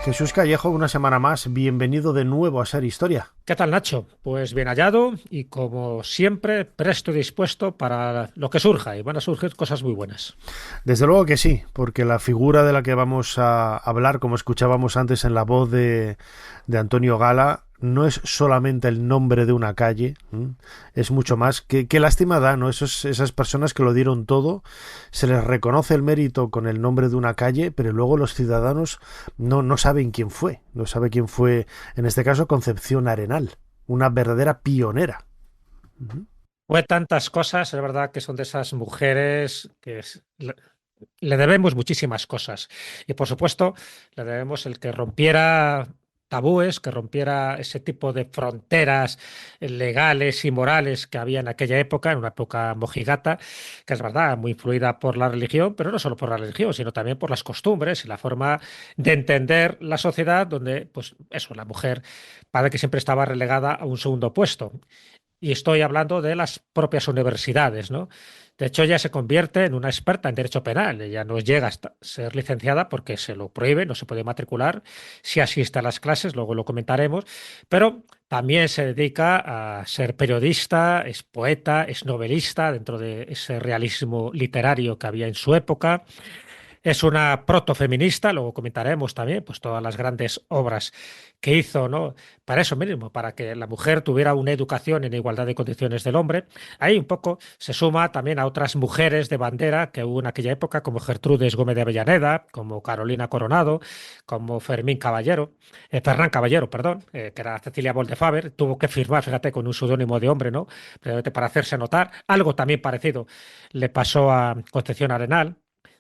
Jesús Callejo, una semana más, bienvenido de nuevo a Ser Historia. ¿Qué tal, Nacho? Pues bien hallado y como siempre, presto y dispuesto para lo que surja y van a surgir cosas muy buenas. Desde luego que sí, porque la figura de la que vamos a hablar, como escuchábamos antes en la voz de Antonio Gala, no es solamente el nombre de una calle, es mucho más. Qué lástima da, ¿no? Esas personas que lo dieron todo, se les reconoce el mérito con el nombre de una calle, pero luego los ciudadanos no saben quién fue. No sabe quién fue, en este caso, Concepción Arenal, una verdadera pionera. Fue tantas cosas, es verdad que son de esas mujeres le debemos muchísimas cosas. Y por supuesto, le debemos el que rompiera tabúes, que rompiera ese tipo de fronteras legales y morales que había en aquella época, en una época mojigata, que es verdad, muy influida por la religión, pero no solo por la religión, sino también por las costumbres y la forma de entender la sociedad, donde, pues eso, la mujer parece que siempre estaba relegada a un segundo puesto. Y estoy hablando de las propias universidades, ¿no? De hecho, ella se convierte en una experta en derecho penal. Ella no llega a ser licenciada porque se lo prohíbe, no se puede matricular. Si asiste a las clases, luego lo comentaremos, pero también se dedica a ser periodista, es poeta, es novelista dentro de ese realismo literario que había en su época. Es una protofeminista, luego comentaremos también pues todas las grandes obras que hizo, ¿no? Para eso mismo, para que la mujer tuviera una educación en igualdad de condiciones del hombre. Ahí un poco se suma también a otras mujeres de bandera que hubo en aquella época, como Gertrudis Gómez de Avellaneda, como Carolina Coronado, como Fernán Caballero, perdón, que era Cecilia Boldefaber, tuvo que firmar, fíjate, con un seudónimo de hombre, ¿no? Precisamente para hacerse notar. Algo también parecido le pasó a Concepción Arenal.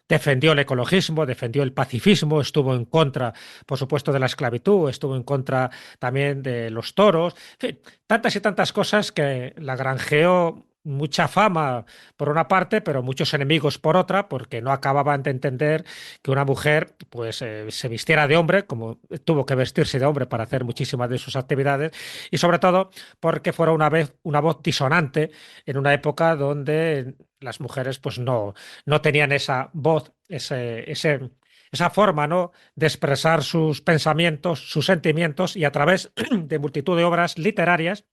Defendió el ecologismo, defendió el pacifismo, estuvo en contra, por supuesto, de la esclavitud, estuvo en contra también de los toros, en fin, tantas y tantas cosas que la granjeó mucha fama por una parte, pero muchos enemigos por otra, porque no acababan de entender que una mujer pues se vistiera de hombre, como tuvo que vestirse de hombre para hacer muchísimas de sus actividades, y sobre todo porque fuera una vez una voz disonante en una época donde las mujeres pues no tenían esa voz, esa forma, ¿no? De expresar sus pensamientos, sus sentimientos y a través de multitud de obras literarias,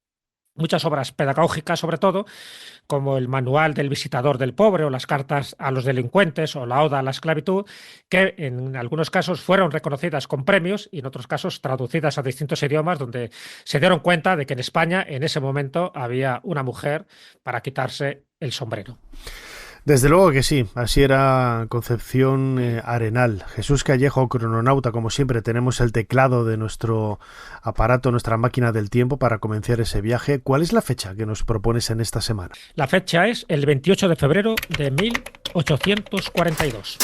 muchas obras pedagógicas sobre todo, como el Manual del Visitador del Pobre o las Cartas a los Delincuentes o la Oda a la Esclavitud, que en algunos casos fueron reconocidas con premios y en otros casos traducidas a distintos idiomas, donde se dieron cuenta de que en España en ese momento había una mujer para quitarse el sombrero. Desde luego que sí, así era Concepción Arenal. Jesús Callejo, crononauta, como siempre, tenemos el teclado de nuestro aparato, nuestra máquina del tiempo para comenzar ese viaje. ¿Cuál es la fecha que nos propones en esta semana? La fecha es el 28 de febrero de 1842.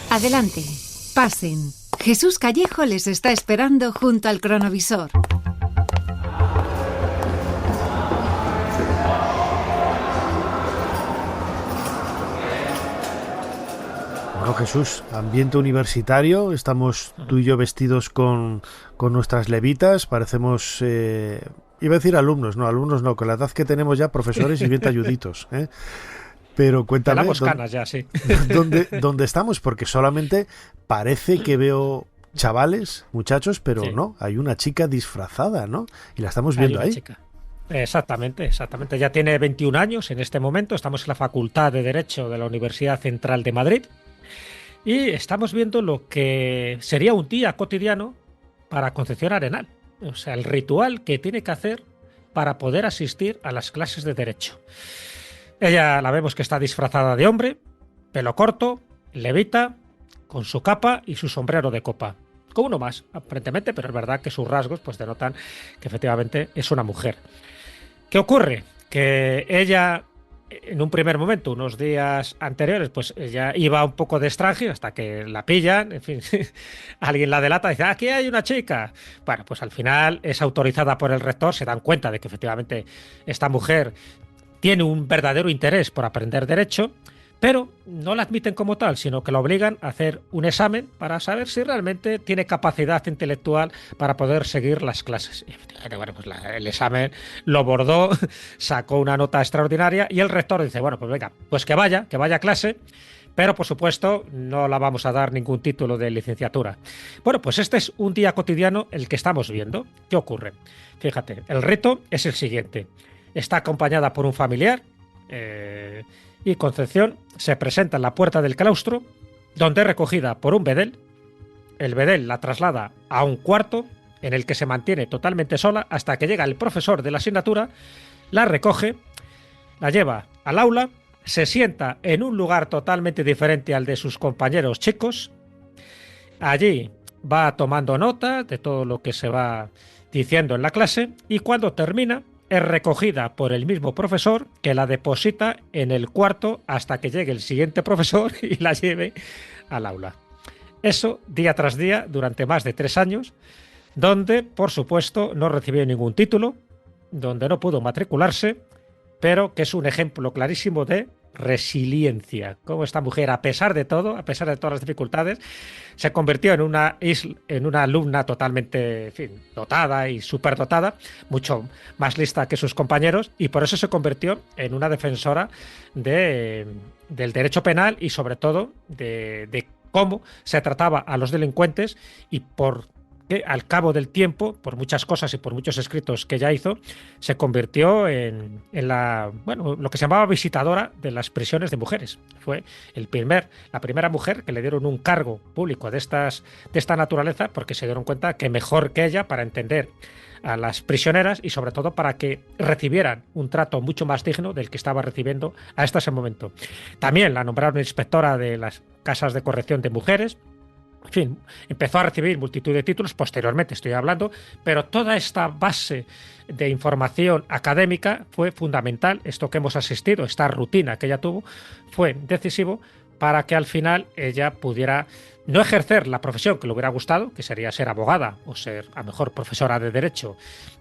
Adelante, pasen. Jesús Callejo les está esperando junto al cronovisor. Bueno, Jesús, ambiente universitario, estamos tú y yo vestidos con nuestras levitas, parecemos, iba a decir alumnos no, con la edad que tenemos ya, profesores y bien talluditos, ¿eh? Pero cuéntame, Pelamos canas ya, sí. ¿dónde estamos? Porque solamente parece que veo chavales, muchachos, pero Sí, no, hay una chica disfrazada, ¿no? Y la estamos hay viendo una ahí. chica. Exactamente, exactamente. Ya tiene 21 años en este momento. Estamos en la Facultad de Derecho de la Universidad Central de Madrid y estamos viendo lo que sería un día cotidiano para Concepción Arenal. O sea, el ritual que tiene que hacer para poder asistir a las clases de Derecho. Ella la vemos que está disfrazada de hombre, pelo corto, levita, con su capa y su sombrero de copa. Con uno más, aparentemente, pero es verdad que sus rasgos pues denotan que efectivamente es una mujer. ¿Qué ocurre? Que ella, en un primer momento, unos días anteriores, pues ella iba un poco de extranjero hasta que la pillan, en fin, alguien la delata y dice, aquí hay una chica. Bueno, pues al final es autorizada por el rector, se dan cuenta de que efectivamente esta mujer tiene un verdadero interés por aprender derecho, pero no la admiten como tal, sino que la obligan a hacer un examen para saber si realmente tiene capacidad intelectual para poder seguir las clases. Y bueno, pues el examen lo bordó, sacó una nota extraordinaria y el rector dice, bueno, pues venga, pues que vaya a clase, pero por supuesto no la vamos a dar ningún título de licenciatura. Bueno, pues este es un día cotidiano el que estamos viendo. ¿Qué ocurre? Fíjate, el rito es el siguiente. Está acompañada por un familiar y Concepción se presenta en la puerta del claustro, donde es recogida por un bedel. El bedel la traslada a un cuarto en el que se mantiene totalmente sola hasta que llega el profesor de la asignatura, la recoge, la lleva al aula, se sienta en un lugar totalmente diferente al de sus compañeros chicos. Allí va tomando nota de todo lo que se va diciendo en la clase y cuando termina es recogida por el mismo profesor que la deposita en el cuarto hasta que llegue el siguiente profesor y la lleve al aula. Eso día tras día durante más de 3 años, donde por supuesto no recibió ningún título, donde no pudo matricularse, pero que es un ejemplo clarísimo de resiliencia. Cómo esta mujer, a pesar de todo, a pesar de todas las dificultades, se convirtió en una alumna totalmente, en fin, dotada y superdotada, mucho más lista que sus compañeros, y por eso se convirtió en una defensora del derecho penal y sobre todo de cómo se trataba a los delincuentes y por que al cabo del tiempo, por muchas cosas y por muchos escritos que ella hizo, se convirtió en lo que se llamaba visitadora de las prisiones de mujeres. Fue la primera mujer que le dieron un cargo público de esta naturaleza porque se dieron cuenta que mejor que ella para entender a las prisioneras y sobre todo para que recibieran un trato mucho más digno del que estaba recibiendo hasta ese momento. También la nombraron inspectora de las casas de corrección de mujeres. En fin, empezó a recibir multitud de títulos, posteriormente estoy hablando, pero toda esta base de información académica fue fundamental. Esto que hemos asistido, esta rutina que ella tuvo, fue decisivo para que al final ella pudiera no ejercer la profesión que le hubiera gustado, que sería ser abogada o ser a lo mejor profesora de Derecho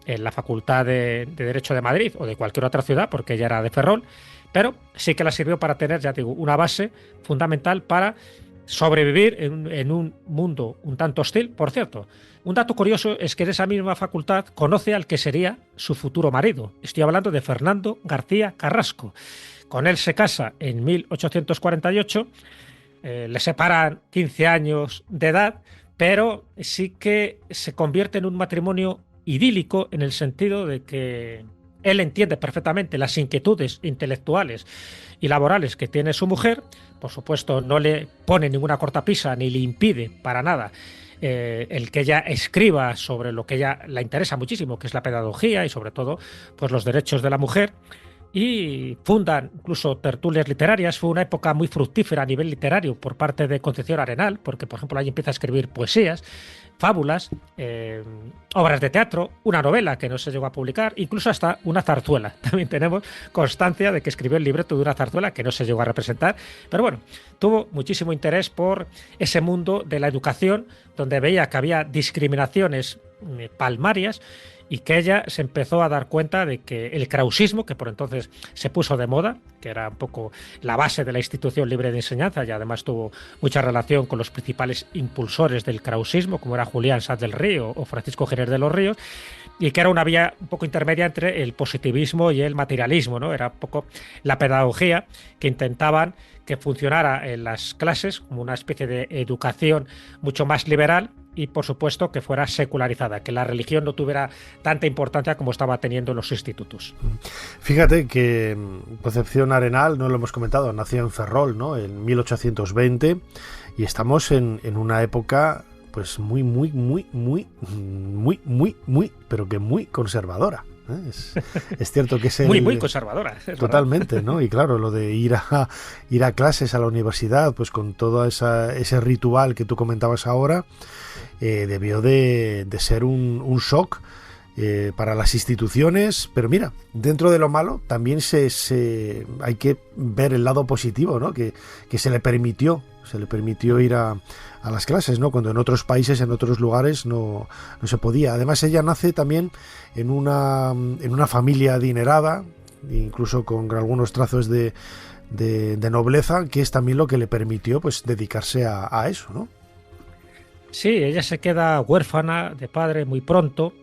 en la Facultad de Derecho de Madrid o de cualquier otra ciudad, porque ella era de Ferrol, pero sí que la sirvió para tener, ya digo, una base fundamental para sobrevivir en un mundo un tanto hostil. Por cierto, un dato curioso es que en esa misma facultad conoce al que sería su futuro marido. Estoy hablando de Fernando García Carrasco. Con él se casa en 1848, le separan 15 años de edad, pero sí que se convierte en un matrimonio idílico en el sentido de que él entiende perfectamente las inquietudes intelectuales y laborales que tiene su mujer. Por supuesto, no le pone ninguna cortapisa ni le impide para nada el que ella escriba sobre lo que ella la interesa muchísimo, que es la pedagogía y sobre todo pues los derechos de la mujer. Y fundan incluso tertulias literarias. Fue una época muy fructífera a nivel literario por parte de Concepción Arenal, porque por ejemplo ahí empieza a escribir poesías, fábulas, obras de teatro, una novela que no se llegó a publicar, incluso hasta una zarzuela. También tenemos constancia de que escribió el libreto de una zarzuela que no se llegó a representar, pero bueno, tuvo muchísimo interés por ese mundo de la educación, donde veía que había discriminaciones palmarias y que ella se empezó a dar cuenta de que el krausismo, que por entonces se puso de moda, que era un poco la base de la institución libre de enseñanza y además tuvo mucha relación con los principales impulsores del krausismo, como era Julián Sáenz del Río o Francisco Giner de los Ríos, y que era una vía un poco intermedia entre el positivismo y el materialismo, ¿no? Era un poco la pedagogía que intentaban que funcionara en las clases como una especie de educación mucho más liberal y, por supuesto, que fuera secularizada, que la religión no tuviera tanta importancia como estaba teniendo en los institutos. Fíjate que Concepción Arenal, no lo hemos comentado, nació en Ferrol, ¿no? En 1820 y estamos en una época pues muy, pero que muy conservadora. Es cierto que es muy conservadora. Totalmente, ¿no? Y claro, lo de ir a clases a la universidad, pues con todo ese ritual que tú comentabas ahora, debió de ser un shock para las instituciones, pero mira, dentro de lo malo también hay que ver el lado positivo, ¿no? Que se le permitió ir a las clases, ¿no? Cuando en otros países, en otros lugares no se podía. Además, ella nace también en una familia adinerada, incluso con algunos trazos de de nobleza, que es también lo que le permitió pues dedicarse a eso, ¿no? Sí, ella se queda huérfana de padre muy pronto.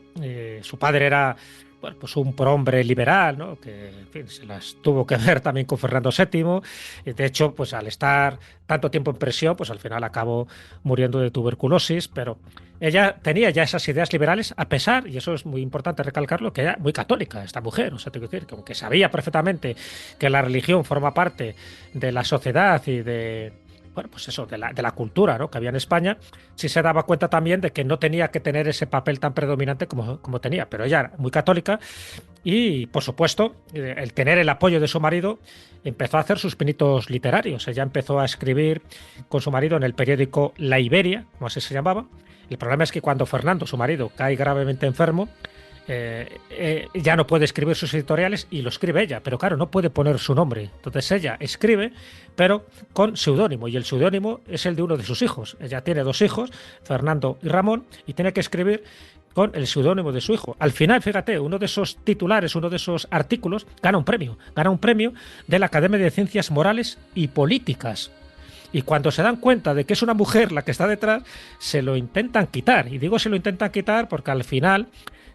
Su padre era, bueno, pues un prohombre liberal, ¿no? Que en fin, se las tuvo que ver también con Fernando VII. Y de hecho, pues al estar tanto tiempo en prisión, pues al final acabó muriendo de tuberculosis. Pero ella tenía ya esas ideas liberales, a pesar, y eso es muy importante recalcarlo, que era muy católica esta mujer. O sea, tengo que decir que aunque sabía perfectamente que la religión forma parte de la sociedad y de, bueno, pues eso, de la cultura, ¿no?, que había en España, sí se daba cuenta también de que no tenía que tener ese papel tan predominante como tenía. Pero ella era muy católica y, por supuesto, el tener el apoyo de su marido, empezó a hacer sus pinitos literarios. Ella empezó a escribir con su marido en el periódico La Iberia, como así se llamaba. El problema es que cuando Fernando, su marido, cae gravemente enfermo, ya no puede escribir sus editoriales y lo escribe ella, pero claro, no puede poner su nombre. Entonces ella escribe, pero con seudónimo, y el seudónimo es el de uno de sus hijos. Ella tiene 2 hijos, Fernando y Ramón, y tiene que escribir con el seudónimo de su hijo. Al final, fíjate, uno de esos titulares, uno de esos artículos, gana un premio de la Academia de Ciencias Morales y Políticas. Y cuando se dan cuenta de que es una mujer la que está detrás, se lo intentan quitar. Y digo se lo intentan quitar porque al final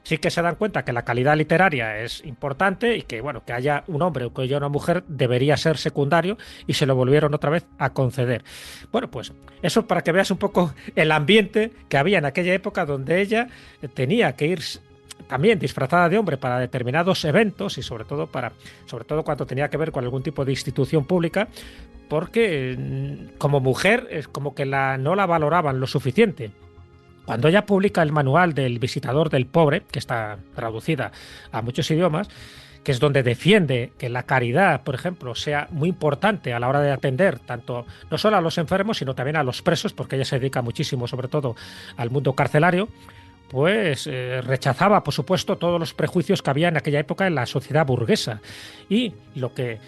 sí que se dan cuenta que la calidad literaria es importante y que, bueno, que haya un hombre o que haya una mujer debería ser secundario, y se lo volvieron otra vez a conceder. Bueno, pues eso para que veas un poco el ambiente que había en aquella época, donde ella tenía que ir también disfrazada de hombre para determinados eventos, y sobre todo cuando tenía que ver con algún tipo de institución pública, porque como mujer es como que no la valoraban lo suficiente. Cuando ella publica el manual del visitador del pobre, que está traducida a muchos idiomas, que es donde defiende que la caridad, por ejemplo, sea muy importante a la hora de atender tanto no solo a los enfermos, sino también a los presos, porque ella se dedica muchísimo, sobre todo, al mundo carcelario, pues rechazaba, por supuesto, todos los prejuicios que había en aquella época en la sociedad burguesa. Y lo que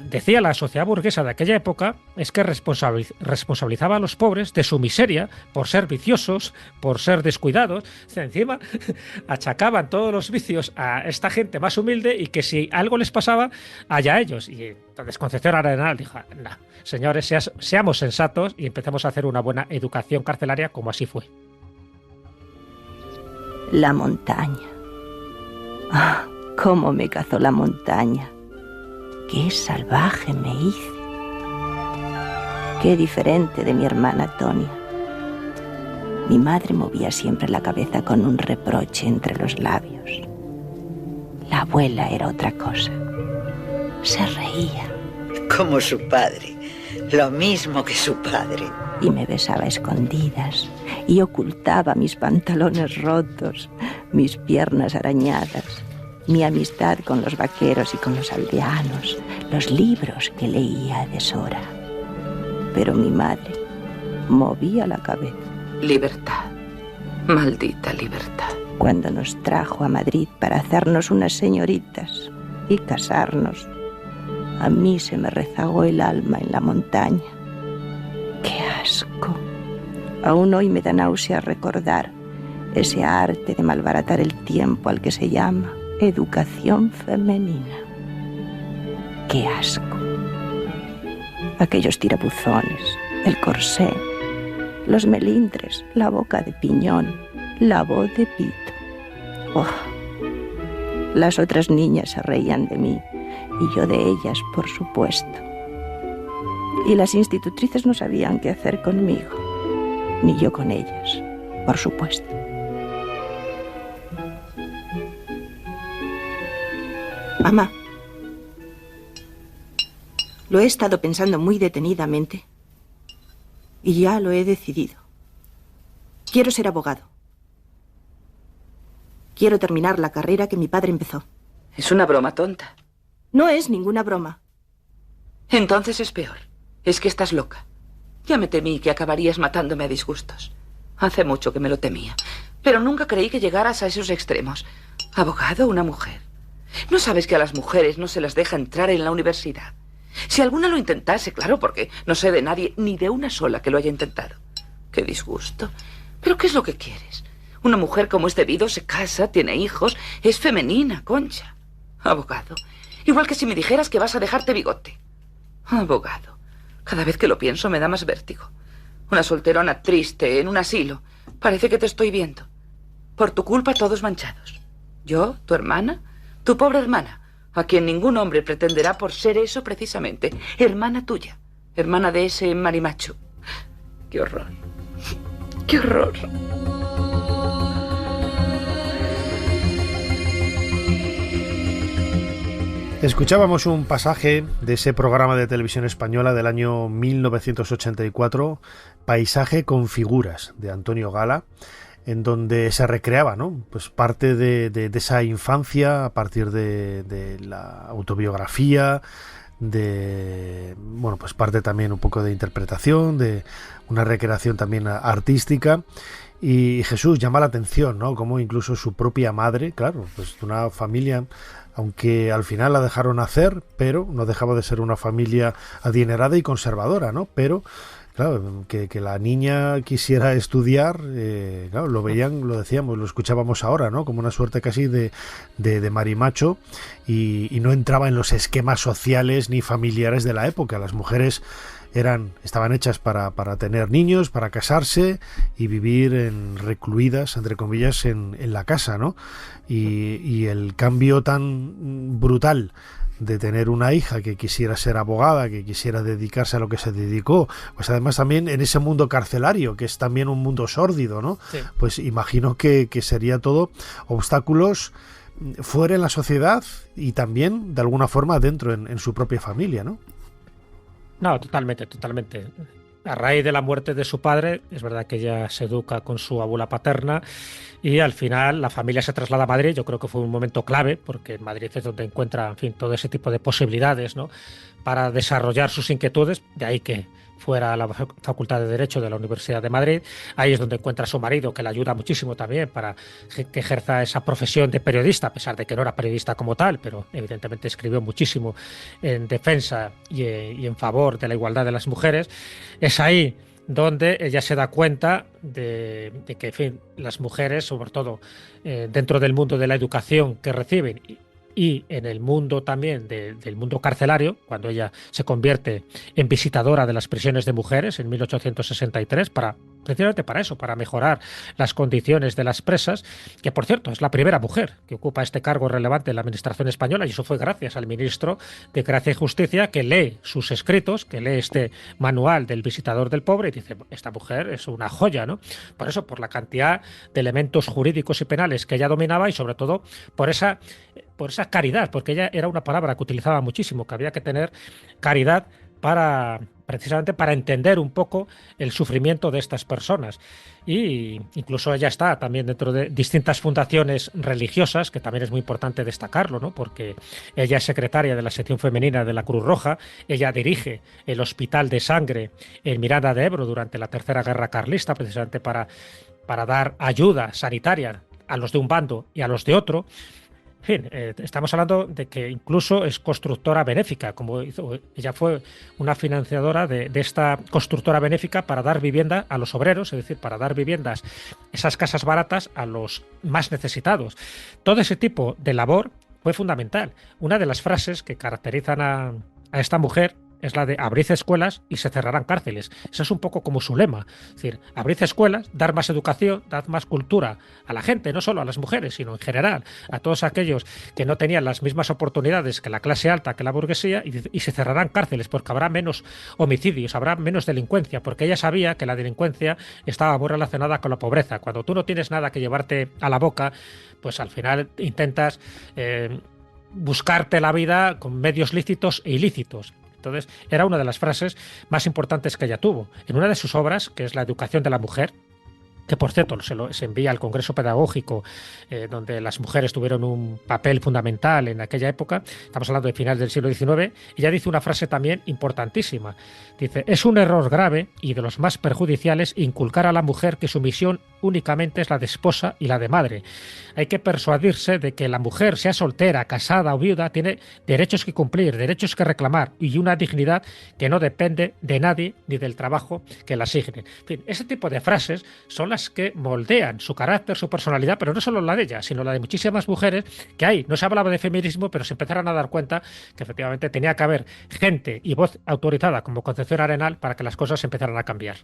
decía la sociedad burguesa de aquella época es que responsabilizaba a los pobres de su miseria por ser viciosos, por ser descuidados. O sea, encima achacaban todos los vicios a esta gente más humilde, y que si algo les pasaba, allá ellos. Y entonces Concepción Arenal dijo: no, señores, seamos sensatos y empecemos a hacer una buena educación carcelaria, como así fue. La montaña. Ah, cómo me cazó la montaña. Qué salvaje me hice. Qué diferente de mi hermana Tonia. Mi madre movía siempre la cabeza con un reproche entre los labios. La abuela era otra cosa. Se reía. Como su padre. Lo mismo que su padre. Y me besaba a escondidas, y ocultaba mis pantalones rotos, mis piernas arañadas, mi amistad con los vaqueros y con los aldeanos, los libros que leía a deshora. Pero mi madre movía la cabeza. Libertad, maldita libertad. Cuando nos trajo a Madrid para hacernos unas señoritas y casarnos, a mí se me rezagó el alma en la montaña. ¡Qué asco! Aún hoy me da náusea recordar ese arte de malbaratar el tiempo al que se llama educación femenina. ¡Qué asco! Aquellos tirabuzones, el corsé, los melindres, la boca de piñón, la voz de pito. ¡Oh! Las otras niñas se reían de mí y yo de ellas, por supuesto. Y las institutrices no sabían qué hacer conmigo, ni yo con ellas, por supuesto. Mamá, lo he estado pensando muy detenidamente y ya lo he decidido. Quiero ser abogado. Quiero terminar la carrera que mi padre empezó. Es una broma tonta. No es ninguna broma. Entonces es peor. Es que estás loca. Ya me temí que acabarías matándome a disgustos. Hace mucho que me lo temía, pero nunca creí que llegaras a esos extremos. Abogado, una mujer. ¿No sabes que a las mujeres no se las deja entrar en la universidad? Si alguna lo intentase, claro, porque no sé de nadie, ni de una sola que lo haya intentado. ¡Qué disgusto! ¿Pero qué es lo que quieres? Una mujer como es debido, se casa, tiene hijos, es femenina, Concha. Abogado. Igual que si me dijeras que vas a dejarte bigote. Abogado. Cada vez que lo pienso me da más vértigo. Una solterona triste en un asilo. Parece que te estoy viendo. Por tu culpa todos manchados. Yo, tu hermana, tu pobre hermana, a quien ningún hombre pretenderá por ser eso precisamente. Hermana tuya. Hermana de ese marimacho. ¡Qué horror! ¡Qué horror! Escuchábamos un pasaje de ese programa de televisión española del año 1984, Paisaje con figuras, de Antonio Gala, en donde se recreaba, ¿no? Pues parte de esa infancia a partir de la autobiografía, bueno, pues parte también un poco de interpretación, de una recreación también artística. Y Jesús llama la atención, ¿no? Como incluso su propia madre, claro, pues de una familia, aunque al final la dejaron nacer, pero no dejaba de ser una familia adinerada y conservadora, ¿no? Pero claro, que la niña quisiera estudiar, claro, lo veían, lo decíamos, lo escuchábamos ahora, ¿no? Como una suerte casi de marimacho, y no entraba en los esquemas sociales ni familiares de la época. Las mujeres estaban hechas para tener niños, para casarse y vivir recluidas, entre comillas, en la casa, ¿no? Y el cambio tan brutal de tener una hija que quisiera ser abogada, que quisiera dedicarse a lo que se dedicó, pues además también en ese mundo carcelario, que es también un mundo sórdido, ¿no? Sí. Pues imagino que sería todo obstáculos fuera en la sociedad y también de alguna forma dentro en su propia familia, ¿no? No, totalmente. A raíz de la muerte de su padre, es verdad que ella se educa con su abuela paterna y al final la familia se traslada a Madrid. Yo creo que fue un momento clave porque en Madrid es donde encuentra, en fin, todo ese tipo de posibilidades, ¿no?, para desarrollar sus inquietudes. De ahí que fuera a la Facultad de Derecho de la Universidad de Madrid. Ahí es donde encuentra a su marido, que le ayuda muchísimo también para que ejerza esa profesión de periodista, a pesar de que no era periodista como tal, pero evidentemente escribió muchísimo en defensa y en favor de la igualdad de las mujeres. Es ahí donde ella se da cuenta de que, en fin, las mujeres, sobre todo dentro del mundo de la educación que reciben y en el mundo también del mundo carcelario, cuando ella se convierte en visitadora de las prisiones de mujeres en 1863, precisamente para eso, para mejorar las condiciones de las presas, que por cierto es la primera mujer que ocupa este cargo relevante en la administración española, y eso fue gracias al ministro de Gracia y Justicia, que lee sus escritos, que lee este manual del visitador del pobre y dice, esta mujer es una joya, ¿no? Por eso, por la cantidad de elementos jurídicos y penales que ella dominaba, y sobre todo por esa caridad, porque ella era una palabra que utilizaba muchísimo, que había que tener caridad precisamente para entender un poco el sufrimiento de estas personas. Y incluso ella está también dentro de distintas fundaciones religiosas, que también es muy importante destacarlo, ¿no?, porque ella es secretaria de la sección femenina de la Cruz Roja, ella dirige el Hospital de Sangre en Miranda de Ebro durante la Tercera Guerra Carlista, precisamente para dar ayuda sanitaria a los de un bando y a los de otro. En fin, estamos hablando de que incluso es constructora benéfica, ella fue una financiadora de esta constructora benéfica para dar vivienda a los obreros, es decir, para dar viviendas, esas casas baratas, a los más necesitados. Todo ese tipo de labor fue fundamental. Una de las frases que caracterizan a esta mujer es la de abrid escuelas y se cerrarán cárceles. Eso es un poco como su lema. Es decir, abrid escuelas, dar más educación, dar más cultura a la gente, no solo a las mujeres, sino en general a todos aquellos que no tenían las mismas oportunidades que la clase alta, que la burguesía, y se cerrarán cárceles porque habrá menos homicidios, habrá menos delincuencia, porque ella sabía que la delincuencia estaba muy relacionada con la pobreza. Cuando tú no tienes nada que llevarte a la boca, pues al final intentas buscarte la vida con medios lícitos e ilícitos. Entonces, era una de las frases más importantes que ella tuvo. En una de sus obras, que es La educación de la mujer, que por cierto se envía al Congreso Pedagógico, donde las mujeres tuvieron un papel fundamental en aquella época, estamos hablando de finales del siglo XIX, ella dice una frase también importantísima. Dice, es un error grave y de los más perjudiciales inculcar a la mujer que su misión únicamente es la de esposa y la de madre. Hay que persuadirse de que la mujer, sea soltera, casada o viuda, tiene derechos que cumplir, derechos que reclamar y una dignidad que no depende de nadie ni del trabajo que la asigne. En fin, ese tipo de frases son las que moldean su carácter, su personalidad, pero no solo la de ella, sino la de muchísimas mujeres que ahí no se hablaba de feminismo, pero se empezaron a dar cuenta que efectivamente tenía que haber gente y voz autorizada como Concepción Arenal para que las cosas empezaran a cambiar.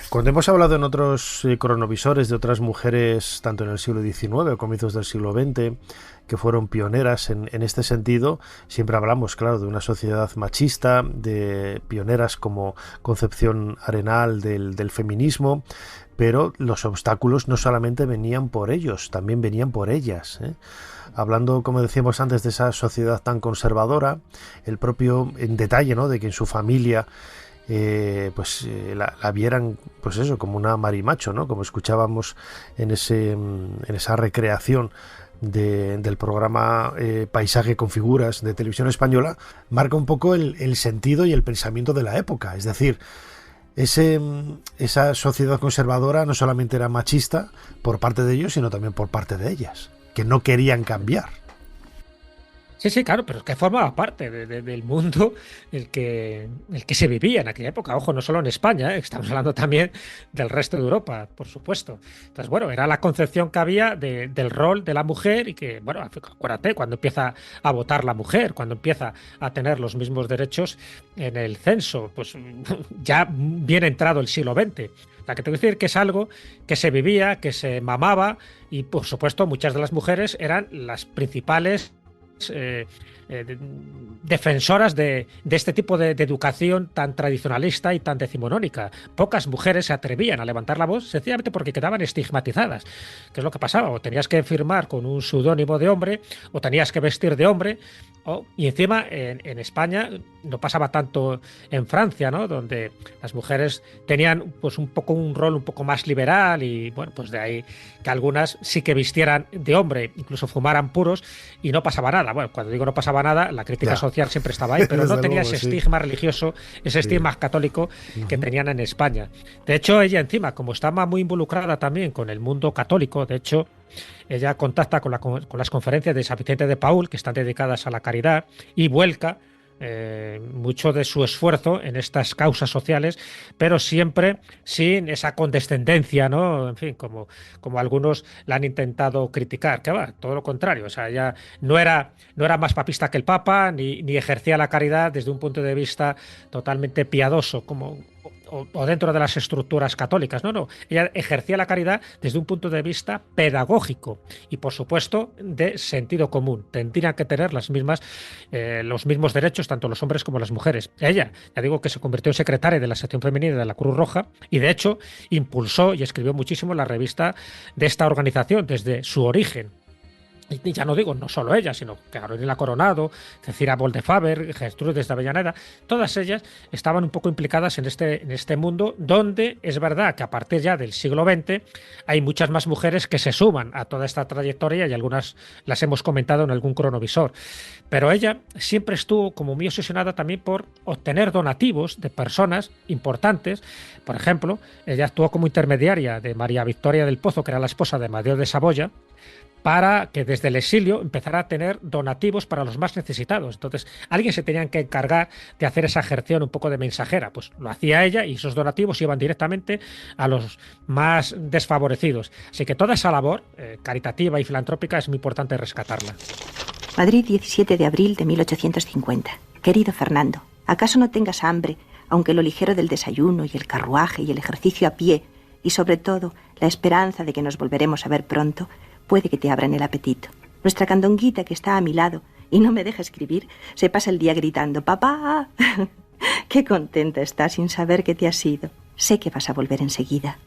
Cuando hemos hablado en otros cronovisores de otras mujeres, tanto en el siglo XIX o comienzos del siglo XX, que fueron pioneras en este sentido, siempre hablamos, claro, de una sociedad machista, de pioneras como Concepción Arenal del feminismo, pero los obstáculos no solamente venían por ellos, también venían por ellas, ¿eh? Hablando, como decíamos antes, de esa sociedad tan conservadora, el propio en detalle, ¿no?, de que en su familia la vieran, pues eso, como una marimacho, ¿no?, como escuchábamos en esa recreación del programa Paisaje con Figuras de Televisión Española, marca un poco el sentido y el pensamiento de la época. Es decir, esa sociedad conservadora no solamente era machista por parte de ellos, sino también por parte de ellas, que no querían cambiar. Sí, claro, pero es que formaba parte del mundo el que se vivía en aquella época. Ojo, no solo en España, estamos hablando también del resto de Europa, por supuesto. Entonces, bueno, era la concepción que había del rol de la mujer y que, bueno, acuérdate, cuando empieza a votar la mujer, cuando empieza a tener los mismos derechos en el censo, pues ya bien entrado el siglo XX. La que tengo que decir que es algo que se vivía, que se mamaba y, por supuesto, muchas de las mujeres eran las principales defensoras de este tipo de educación tan tradicionalista y tan decimonónica. Pocas mujeres se atrevían a levantar la voz sencillamente porque quedaban estigmatizadas. ¿Qué es lo que pasaba? O tenías que firmar con un seudónimo de hombre, o tenías que vestir de hombre, y encima en España no pasaba tanto en Francia, ¿no?, donde las mujeres tenían pues un poco un rol un poco más liberal y bueno, pues de ahí que algunas sí que vistieran de hombre, incluso fumaran puros y no pasaba nada. Bueno, cuando digo no pasaba nada, la crítica social siempre estaba ahí, pero no tenía ese estigma religioso, ese estigma católico que tenían en España. De hecho, ella encima, como estaba muy involucrada también con el mundo católico, de hecho, ella contacta con las conferencias de San Vicente de Paúl, que están dedicadas a la caridad, y vuelca mucho de su esfuerzo en estas causas sociales, pero siempre sin esa condescendencia, ¿no? En fin, como algunos la han intentado criticar, que va, todo lo contrario. O sea, ella no era más papista que el Papa, ni ejercía la caridad desde un punto de vista totalmente piadoso, o dentro de las estructuras católicas. No. Ella ejercía la caridad desde un punto de vista pedagógico y, por supuesto, de sentido común. Tendrían que tener los mismos derechos tanto los hombres como las mujeres. Ella, ya digo, que se convirtió en secretaria de la sección femenina de la Cruz Roja y, de hecho, impulsó y escribió muchísimo la revista de esta organización desde su origen. Y ya no digo, no solo ella, sino Carolina Coronado, Cecilia Boldefaber, Gertrudis de Avellaneda, todas ellas estaban un poco implicadas en este mundo donde es verdad que a partir ya del siglo XX hay muchas más mujeres que se suman a toda esta trayectoria y algunas las hemos comentado en algún cronovisor. Pero ella siempre estuvo como muy obsesionada también por obtener donativos de personas importantes. Por ejemplo, ella actuó como intermediaria de María Victoria del Pozo, que era la esposa de Amadeo de Saboya, para que desde el exilio empezara a tener donativos para los más necesitados. Entonces, alguien se tenía que encargar de hacer esa gestión un poco de mensajera. Pues lo hacía ella y esos donativos iban directamente a los más desfavorecidos. Así que toda esa labor caritativa y filantrópica es muy importante rescatarla. Madrid, 17 de abril de 1850. Querido Fernando, ¿acaso no tengas hambre, aunque lo ligero del desayuno y el carruaje y el ejercicio a pie, y sobre todo la esperanza de que nos volveremos a ver pronto, puede que te abran el apetito? Nuestra candonguita, que está a mi lado y no me deja escribir, se pasa el día gritando: ¡Papá! ¡Qué contenta está sin saber que te has ido! Sé que vas a volver enseguida,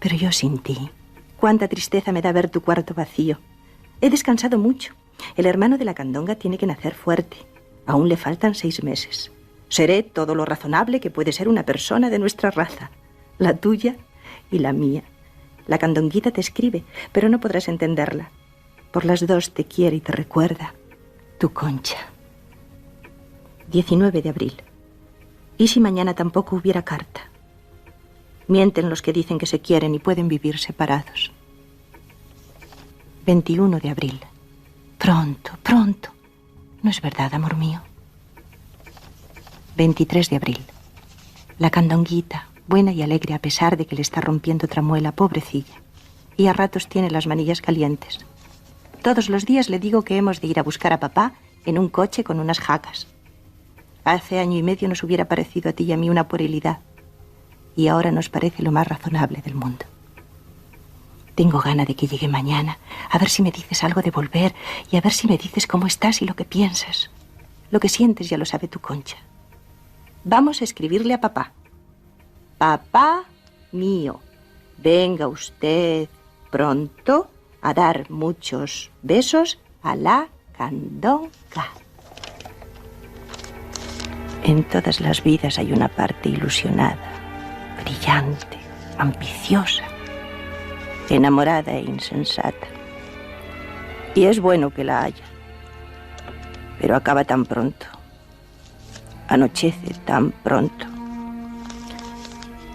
pero yo sin ti. Cuánta tristeza me da ver tu cuarto vacío. He descansado mucho. El hermano de la candonga tiene que nacer fuerte. Aún le faltan 6 meses. Seré todo lo razonable que puede ser una persona de nuestra raza, la tuya y la mía. La candonguita te escribe, pero no podrás entenderla. Por las dos te quiere y te recuerda. Tu Concha. 19 de abril. ¿Y si mañana tampoco hubiera carta? Mienten los que dicen que se quieren y pueden vivir separados. 21 de abril. Pronto, pronto. No es verdad, amor mío. 23 de abril. La candonguita, buena y alegre a pesar de que le está rompiendo otra muela, pobrecilla. Y a ratos tiene las manillas calientes. Todos los días le digo que hemos de ir a buscar a papá en un coche con unas jacas. Hace año y medio nos hubiera parecido a ti y a mí una puerilidad. Y ahora nos parece lo más razonable del mundo. Tengo gana de que llegue mañana, a ver si me dices algo de volver y a ver si me dices cómo estás y lo que piensas. Lo que sientes ya lo sabe tu Concha. Vamos a escribirle a papá. Papá mío, venga usted pronto a dar muchos besos a la candonga. En todas las vidas hay una parte ilusionada, brillante, ambiciosa, enamorada e insensata. Y es bueno que la haya, pero acaba tan pronto, anochece tan pronto.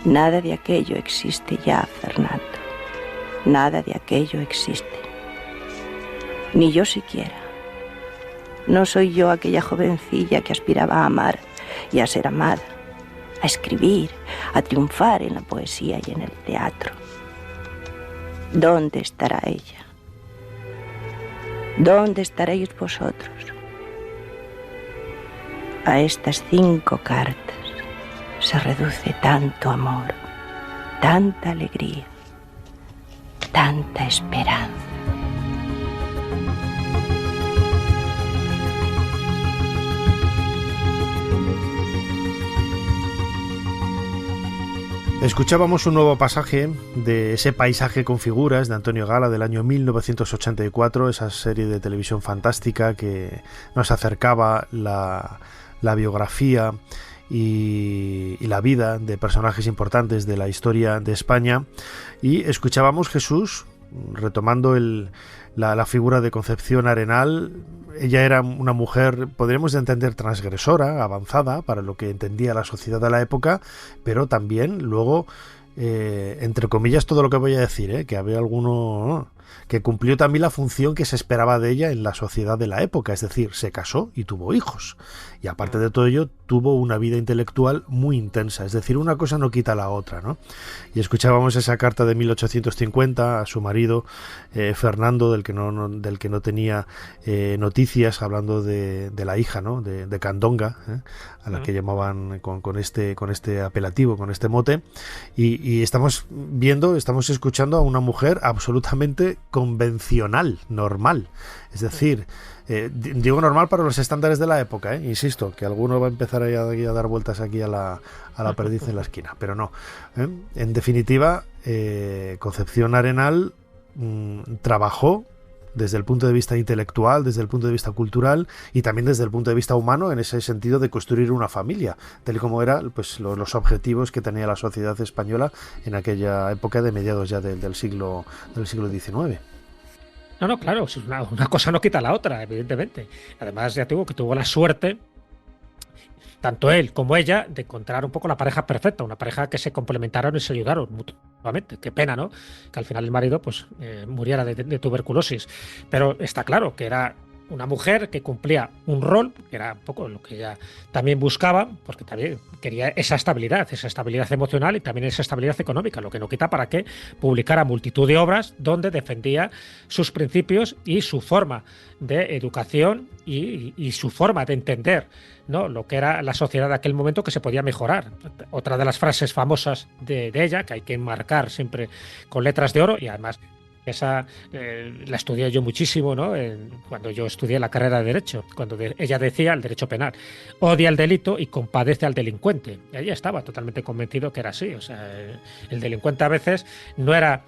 Nada de aquello existe ya, Fernando. Nada de aquello existe. Ni yo siquiera. No soy yo aquella jovencilla que aspiraba a amar y a ser amada, a escribir, a triunfar en la poesía y en el teatro. ¿Dónde estará ella? ¿Dónde estaréis vosotros? A estas 5 cartas se reduce tanto amor, tanta alegría, tanta esperanza. Escuchábamos un nuevo pasaje de ese paisaje con figuras de Antonio Gala del año 1984, esa serie de televisión fantástica que nos acercaba la biografía y la vida de personajes importantes de la historia de España. Y escuchábamos Jesús retomando la figura de Concepción Arenal. Ella era una mujer, podríamos entender, transgresora, avanzada para lo que entendía la sociedad de la época, pero también luego, entre comillas, todo lo que voy a decir, que había alguno que cumplió también la función que se esperaba de ella en la sociedad de la época, es decir, se casó y tuvo hijos. Y aparte de todo ello, tuvo una vida intelectual muy intensa, es decir, una cosa no quita la otra, ¿no? Y escuchábamos esa carta de 1850 a su marido, Fernando, del que no tenía noticias, hablando de la hija, ¿no? De Candonga, a la que llamaban con este apelativo, con este mote. Y estamos escuchando a una mujer absolutamente convencional, normal. Es decir, digo normal para los estándares de la época, insisto, que alguno va a empezar a dar vueltas aquí a la perdiz en la esquina, pero no. En definitiva, Concepción Arenal trabajó desde el punto de vista intelectual, desde el punto de vista cultural y también desde el punto de vista humano, en ese sentido de construir una familia, tal y como eran pues, los objetivos que tenía la sociedad española en aquella época de mediados ya del siglo XIX. No, claro, una cosa no quita la otra, evidentemente. Además, ya te digo que tuvo la suerte, tanto él como ella, de encontrar un poco la pareja perfecta, una pareja que se complementaron y se ayudaron mutuamente. Qué pena, ¿no? Que al final el marido pues muriera de tuberculosis. Pero está claro que era una mujer que cumplía un rol, que era un poco lo que ella también buscaba, porque también quería esa estabilidad emocional y también esa estabilidad económica, lo que no quita para que publicara multitud de obras donde defendía sus principios y su forma de educación y su forma de entender, ¿no?, lo que era la sociedad de aquel momento, que se podía mejorar. Otra de las frases famosas de ella, que hay que enmarcar siempre con letras de oro, y además esa la estudié yo muchísimo, ¿no?, cuando yo estudié la carrera de Derecho, cuando ella decía, el derecho penal, odia el delito y compadece al delincuente. Y ella estaba totalmente convencido que era así. O sea, el delincuente a veces no era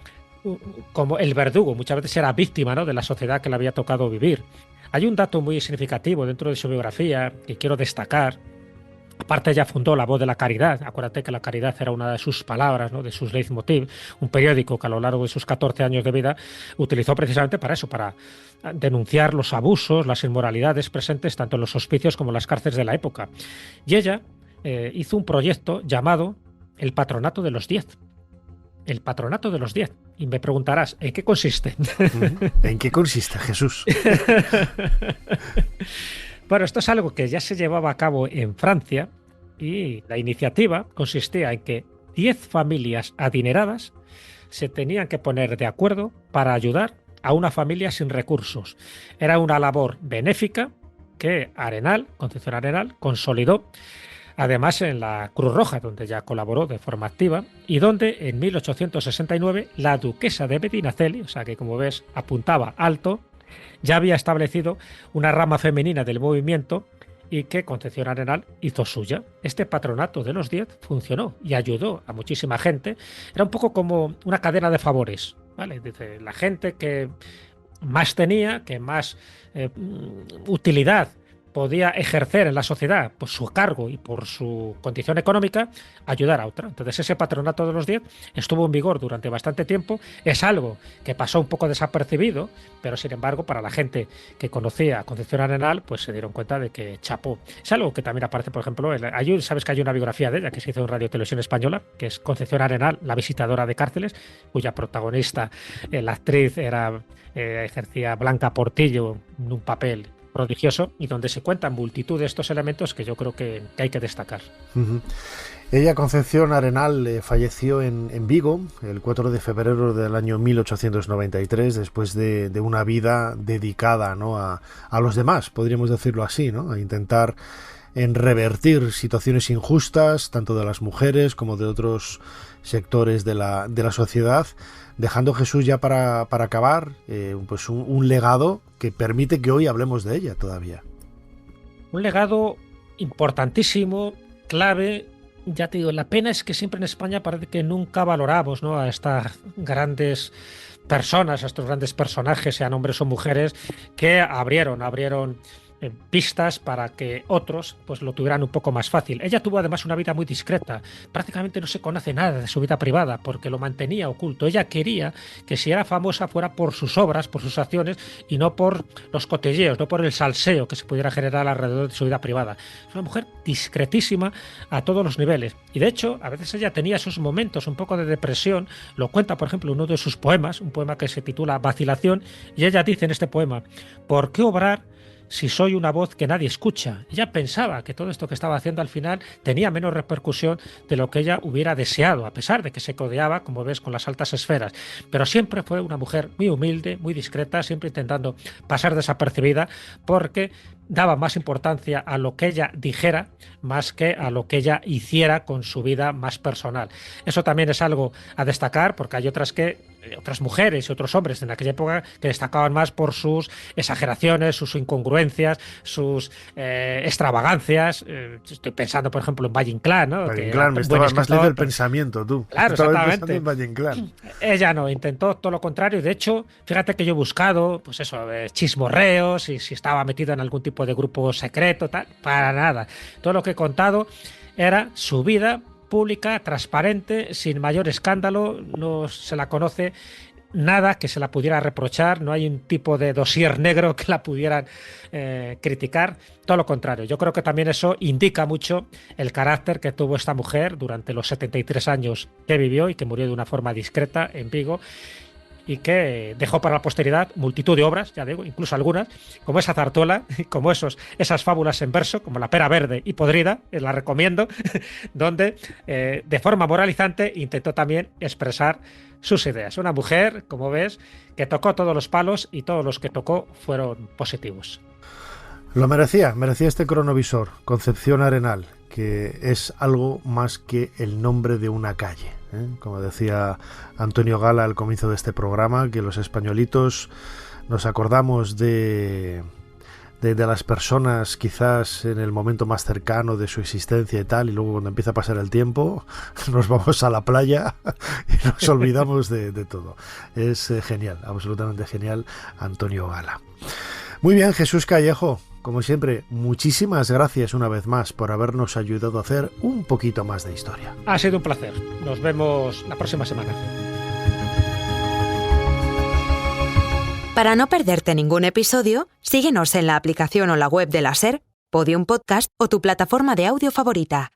como el verdugo, muchas veces era víctima, ¿no?, de la sociedad que le había tocado vivir. Hay un dato muy significativo dentro de su biografía que quiero destacar. Aparte, ella fundó La Voz de la Caridad. Acuérdate que la caridad era una de sus palabras, ¿no?, de sus leitmotiv, un periódico que a lo largo de sus 14 años de vida utilizó precisamente para eso, para denunciar los abusos, las inmoralidades presentes tanto en los hospicios como en las cárceles de la época. Y ella hizo un proyecto llamado El Patronato de los 10. el Patronato de los 10. Y me preguntarás, ¿en qué consiste? ¿En qué consiste, Jesús? Bueno, esto es algo que ya se llevaba a cabo en Francia y la iniciativa consistía en que 10 familias adineradas se tenían que poner de acuerdo para ayudar a una familia sin recursos. Era una labor benéfica que Arenal, Concepción Arenal, consolidó además en la Cruz Roja, donde ya colaboró de forma activa, y donde en 1869 la duquesa de Medinaceli, o sea que como ves apuntaba alto, ya había establecido una rama femenina del movimiento y que Concepción Arenal hizo suya. Este patronato de los 10 funcionó y ayudó a muchísima gente. Era un poco como una cadena de favores, ¿vale? Dice, la gente que más tenía, que más utilidad podía ejercer en la sociedad por su cargo y por su condición económica, ayudar a otra. Entonces ese patronato de los 10 estuvo en vigor durante bastante tiempo. Es algo que pasó un poco desapercibido, pero sin embargo para la gente que conocía a Concepción Arenal, pues se dieron cuenta de que chapó. Es algo que también aparece, por ejemplo, sabes que hay una biografía de ella que se hizo en Radio Televisión Española, que es Concepción Arenal, la visitadora de cárceles, cuya protagonista, la actriz, ejercía Blanca Portillo en un papel prodigioso y donde se cuentan multitud de estos elementos que yo creo que hay que destacar. Ella, Concepción Arenal, falleció en Vigo el 4 de febrero del año 1893 después de una vida dedicada, ¿no?, a los demás, podríamos decirlo así, ¿no?, a intentar revertir situaciones injustas tanto de las mujeres como de otros sectores de la sociedad, dejando Jesús ya para acabar pues un legado que permite que hoy hablemos de ella todavía. Un legado importantísimo, clave. Ya te digo, la pena es que siempre en España parece que nunca valoramos, ¿no?, a estas grandes personas, a estos grandes personajes, sean hombres o mujeres, que abrieron pistas para que otros pues lo tuvieran un poco más fácil. Ella tuvo además una vida muy discreta, prácticamente no se conoce nada de su vida privada porque lo mantenía oculto. Ella quería que si era famosa fuera por sus obras, por sus acciones y no por los cotilleos, no por el salseo que se pudiera generar alrededor de su vida privada. Es una mujer discretísima a todos los niveles y de hecho a veces ella tenía esos momentos un poco de depresión. Lo cuenta por ejemplo uno de sus poemas, un poema que se titula Vacilación, y ella dice en este poema: ¿por qué obrar si soy una voz que nadie escucha? Ella pensaba que todo esto que estaba haciendo al final tenía menos repercusión de lo que ella hubiera deseado, a pesar de que se codeaba, como ves, con las altas esferas. Pero siempre fue una mujer muy humilde, muy discreta, siempre intentando pasar desapercibida, porque daba más importancia a lo que ella dijera más que a lo que ella hiciera con su vida más personal. Eso también es algo a destacar, porque hay otras mujeres y otros hombres en aquella época que destacaban más por sus exageraciones, sus incongruencias, sus extravagancias. Estoy pensando, por ejemplo, en Valle Inclán, ¿no? Valle Inclán, me estabas más lejos del pensamiento, tú. Claro, exactamente. En Valle Inclán. Ella no, intentó todo lo contrario. De hecho, fíjate que yo he buscado, pues eso, chismorreos y si estaba metido en algún tipo de grupo secreto, tal, para nada. Todo lo que he contado era su vida pública, transparente, sin mayor escándalo. No se la conoce nada que se la pudiera reprochar, no hay un tipo de dossier negro que la pudieran criticar, todo lo contrario. Yo creo que también eso indica mucho el carácter que tuvo esta mujer durante los 73 años que vivió y que murió de una forma discreta en Vigo, y que dejó para la posteridad multitud de obras, ya digo, incluso algunas, como esa zarzuela, como esas fábulas en verso, como La pera verde y podrida, la recomiendo, donde de forma moralizante intentó también expresar sus ideas. Una mujer, como ves, que tocó todos los palos y todos los que tocó fueron positivos. Lo merecía este cronovisor, Concepción Arenal, que es algo más que el nombre de una calle. Como decía Antonio Gala al comienzo de este programa, que los españolitos nos acordamos de las personas quizás en el momento más cercano de su existencia y tal, y luego cuando empieza a pasar el tiempo nos vamos a la playa y nos olvidamos de todo. Es genial, absolutamente genial, Antonio Gala. Muy bien, Jesús Callejo, como siempre, muchísimas gracias una vez más por habernos ayudado a hacer un poquito más de historia. Ha sido un placer. Nos vemos la próxima semana. Para no perderte ningún episodio, síguenos en la aplicación o la web de la SER, Podium Podcast o tu plataforma de audio favorita.